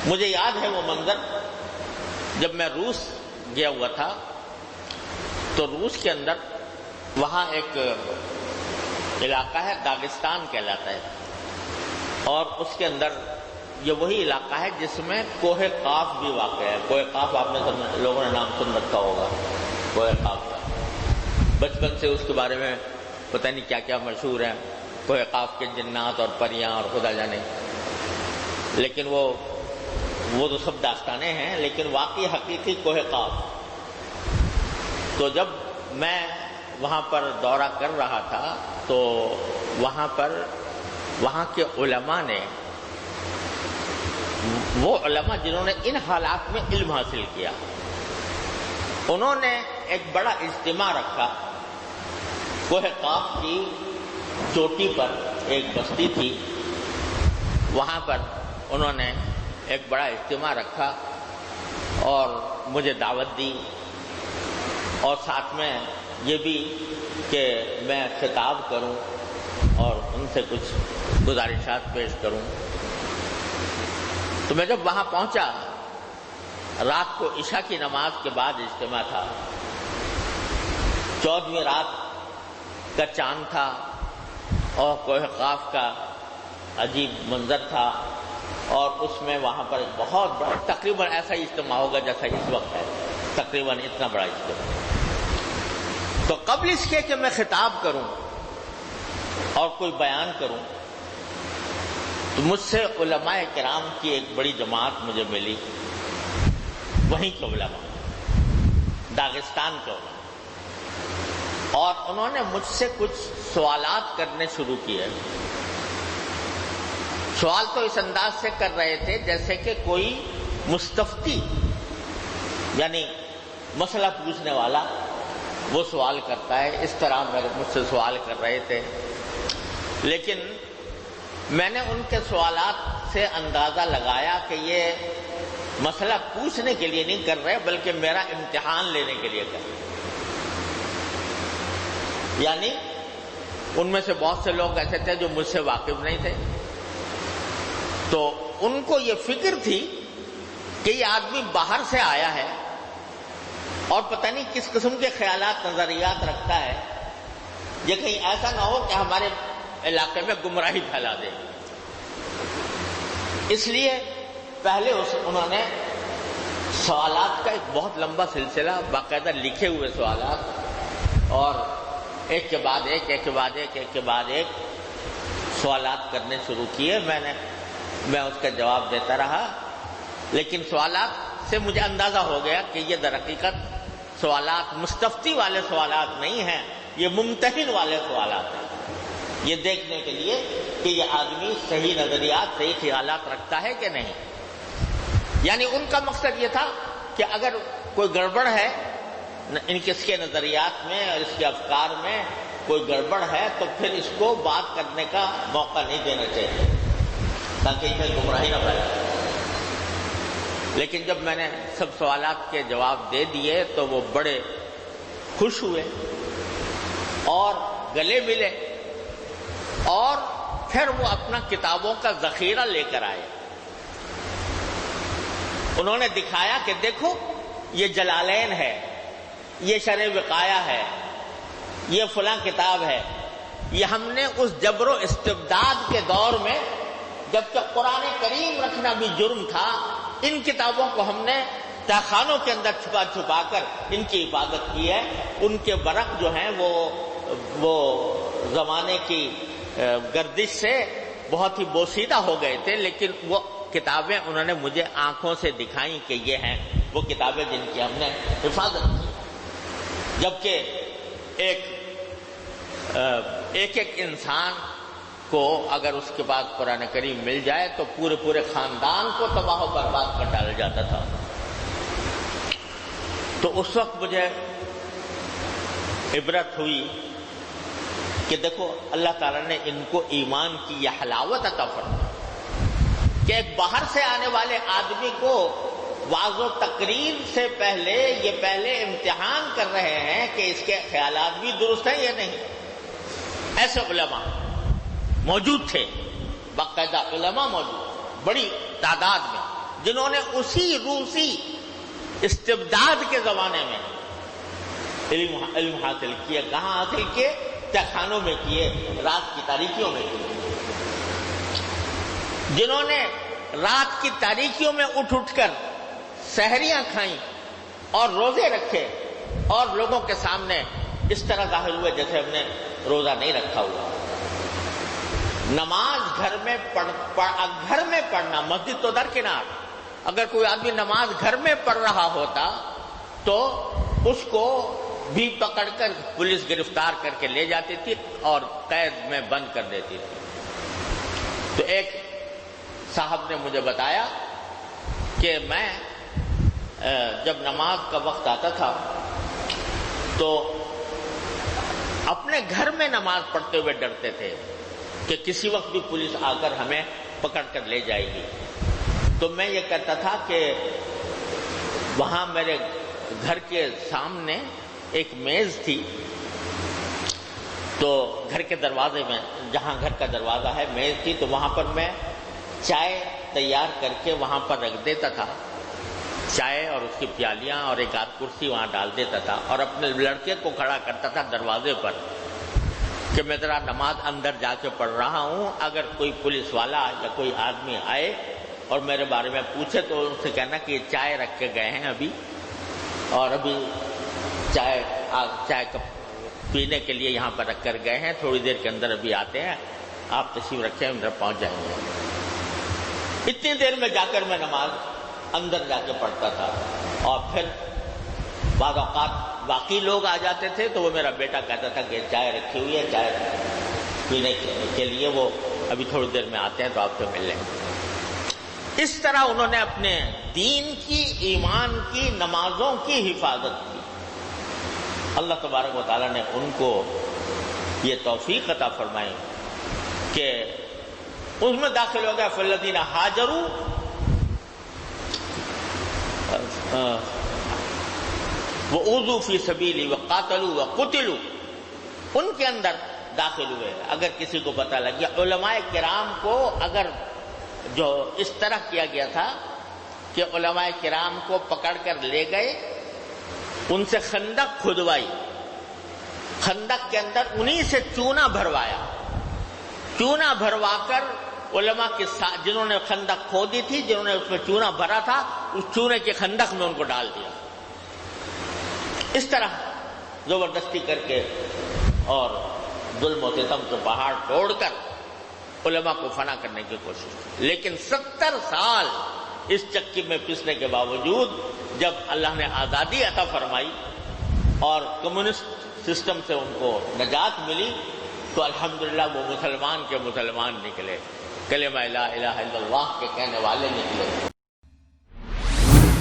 مجھے یاد ہے وہ منظر جب میں روس گیا ہوا تھا، تو روس کے اندر وہاں ایک علاقہ ہے داغستان کہلاتا ہے، اور اس کے اندر یہ وہی علاقہ ہے جس میں کوہ قاف بھی واقع ہے۔ کوہ قاف آپ نے لوگوں نے نام سن رکھا ہوگا، کوہ قاف کا بچپن سے اس کے بارے میں پتہ نہیں کیا کیا مشہور ہے، کوہ قاف کے جنات اور پریاں اور خدا جانے، لیکن وہ تو سب داستانیں ہیں، لیکن واقعی حقیقی کوہ قاف۔ تو جب میں وہاں پر دورہ کر رہا تھا تو وہاں کے علماء نے، وہ علماء جنہوں نے ان حالات میں علم حاصل کیا، انہوں نے ایک بڑا اجتماع رکھا۔ کوہ قاف کی چوٹی پر ایک بستی تھی، وہاں پر انہوں نے ایک بڑا اجتماع رکھا اور مجھے دعوت دی، اور ساتھ میں یہ بھی کہ میں خطاب کروں اور ان سے کچھ گزارشات پیش کروں۔ تو میں جب وہاں پہنچا، رات کو عشاء کی نماز کے بعد اجتماع تھا، 14ویں رات کا چاند تھا اور کوہ قاف کا عجیب منظر تھا، اور اس میں وہاں پر ایک بہت بڑا، تقریباً ایسا ہی اجتماع ہوگا جیسا اس وقت ہے، تقریباً اتنا بڑا اجتماع۔ تو قبل اس کے کہ میں خطاب کروں اور کوئی بیان کروں، تو مجھ سے علماء کرام کی ایک بڑی جماعت مجھے ملی، وہیں کے علماء، داغستان کے علماء، اور انہوں نے مجھ سے کچھ سوالات کرنے شروع کیے۔ سوال تو اس انداز سے کر رہے تھے جیسے کہ کوئی مستفتی، یعنی مسئلہ پوچھنے والا وہ سوال کرتا ہے، اس طرح مجھ سے سوال کر رہے تھے۔ لیکن میں نے ان کے سوالات سے اندازہ لگایا کہ یہ مسئلہ پوچھنے کے لیے نہیں کر رہے بلکہ میرا امتحان لینے کے لیے کر رہے۔ یعنی ان میں سے بہت سے لوگ ایسے تھے جو مجھ سے واقف نہیں تھے، تو ان کو یہ فکر تھی کہ یہ آدمی باہر سے آیا ہے اور پتہ نہیں کس قسم کے خیالات نظریات رکھتا ہے، یہ کہیں ایسا نہ ہو کہ ہمارے علاقے میں گمراہی پھیلا دے۔ اس لیے پہلے انہوں نے سوالات کا ایک بہت لمبا سلسلہ، باقاعدہ لکھے ہوئے سوالات، اور ایک کے بعد ایک، ایک کے بعد ایک، ایک کے بعد ایک سوالات کرنے شروع کیے۔ میں اس کا جواب دیتا رہا، لیکن سوالات سے مجھے اندازہ ہو گیا کہ یہ در حقیقت سوالات مستفتی والے سوالات نہیں ہیں، یہ ممتحن والے سوالات ہیں، یہ دیکھنے کے لیے کہ یہ آدمی صحیح نظریات، صحیح خیالات رکھتا ہے کہ نہیں۔ یعنی ان کا مقصد یہ تھا کہ اگر کوئی گڑبڑ ہے ان کے نظریات میں اور اس کے افکار میں کوئی گڑبڑ ہے تو پھر اس کو بات کرنے کا موقع نہیں دینا چاہیے تاکہ اسے گمراہی نہ پھیلے۔ لیکن جب میں نے سب سوالات کے جواب دے دیے تو وہ بڑے خوش ہوئے اور گلے ملے، اور پھر وہ اپنا کتابوں کا ذخیرہ لے کر آئے۔ انہوں نے دکھایا کہ دیکھو یہ جلالین ہے، یہ شرح وقایہ ہے، یہ فلاں کتاب ہے۔ یہ ہم نے اس جبر و استبداد کے دور میں جب کہ قرآن کریم رکھنا بھی جرم تھا، ان کتابوں کو ہم نے تہخانوں کے اندر چھپا چھپا کر ان کی حفاظت کی ہے۔ ان کے ورق جو ہیں وہ زمانے کی گردش سے بہت ہی بوسیدہ ہو گئے تھے، لیکن وہ کتابیں انہوں نے مجھے آنکھوں سے دکھائیں کہ یہ ہیں وہ کتابیں جن کی ہم نے حفاظت کی۔ جبکہ ایک انسان کو اگر اس کے پاس قرآن کریم مل جائے تو پورے خاندان کو تباہ و برباد کر ڈالا جاتا تھا۔ تو اس وقت مجھے عبرت ہوئی کہ دیکھو اللہ تعالیٰ نے ان کو ایمان کی یہ حلاوت عطا فرمائی کہ ایک باہر سے آنے والے آدمی کو واعظ و تقریر سے پہلے امتحان کر رہے ہیں کہ اس کے خیالات بھی درست ہیں یا نہیں۔ ایسے علماء موجود تھے، باقاعدہ علماء موجود، بڑی تعداد میں جنہوں نے اسی روسی استبداد کے زمانے میں علم حاصل کیے. کہاں حاصل کیے؟ تہخانوں میں کیے، رات کی تاریکیوں میں کیے. جنہوں نے رات کی تاریکیوں میں اٹھ کر سحریاں کھائیں اور روزے رکھے اور لوگوں کے سامنے اس طرح ظاہر ہوئے جیسے ہم نے روزہ نہیں رکھا ہوا. نماز گھر میں پڑھنا، مسجد تو درکنار، اگر کوئی آدمی نماز گھر میں پڑھ رہا ہوتا تو اس کو بھی پکڑ کر پولیس گرفتار کر کے لے جاتی تھی اور قید میں بند کر دیتی تھی. تو ایک صاحب نے مجھے بتایا کہ میں جب نماز کا وقت آتا تھا تو اپنے گھر میں نماز پڑھتے ہوئے ڈرتے تھے کہ کسی وقت بھی پولیس آ کر ہمیں پکڑ کر لے جائے گی. تو میں یہ کہتا تھا کہ وہاں میرے گھر کے سامنے ایک میز تھی، تو گھر کے دروازے میں، جہاں گھر کا دروازہ ہے، میز تھی، تو وہاں پر میں چائے تیار کر کے وہاں پر رکھ دیتا تھا، چائے اور اس کی پیالیاں اور ایک آدھ کرسی وہاں ڈال دیتا تھا اور اپنے لڑکے کو کھڑا کرتا تھا دروازے پر کہ میں ذرا نماز اندر جا کے پڑھ رہا ہوں، اگر کوئی پولیس والا یا کوئی آدمی آئے اور میرے بارے میں پوچھے تو ان سے کہنا کہ یہ چائے رکھ کے گئے ہیں ابھی، اور ابھی چائے پینے کے لیے یہاں پر رکھ کر گئے ہیں، تھوڑی دیر کے اندر ابھی آتے ہیں، آپ تشریف رکھیں، اندر پہنچ جائیں گے. اتنی دیر میں جا کر میں نماز اندر جا کے پڑھتا تھا. اور پھر بعض اوقات باقی لوگ آ جاتے تھے تو وہ میرا بیٹا کہتا تھا کہ چائے رکھی ہوئی ہے، چائے پینے کے لیے وہ ابھی تھوڑی دیر میں آتے ہیں تو آپ سے مل لیں گے. اس طرح انہوں نے اپنے دین کی، ایمان کی، نمازوں کی حفاظت کی. اللہ تبارک و تعالیٰ نے ان کو یہ توفیق عطا فرمائی کہ اس میں داخل ہو گیا فالذین ہاجروا وأوذوا فی سبیلی وقاتلوا وقتلوا، ان کے اندر داخل ہوئے. اگر کسی کو پتہ لگ گیا، علماء کرام کو اگر جو اس طرح کیا گیا تھا کہ علماء کرام کو پکڑ کر لے گئے، ان سے خندق کھدوائی، خندق کے اندر انہی سے چونا بھروایا، چونا بھروا کر علماء کے ساتھ جنہوں نے خندق کھودی تھی، جنہوں نے اس میں چونا بھرا تھا، اس چونے کے خندق میں ان کو ڈال دیا. اس طرح زبردستی کر کے اور ظلم و ستم کے پہاڑ توڑ کر علماء کو فنا کرنے کی کوشش کی. لیکن 70 سال اس چکی میں پسنے کے باوجود جب اللہ نے آزادی عطا فرمائی اور کمیونسٹ سسٹم سے ان کو نجات ملی تو الحمدللہ وہ مسلمان کے مسلمان نکلے، کلمہ لا الہ الا اللہ کے کہنے والے نکلے.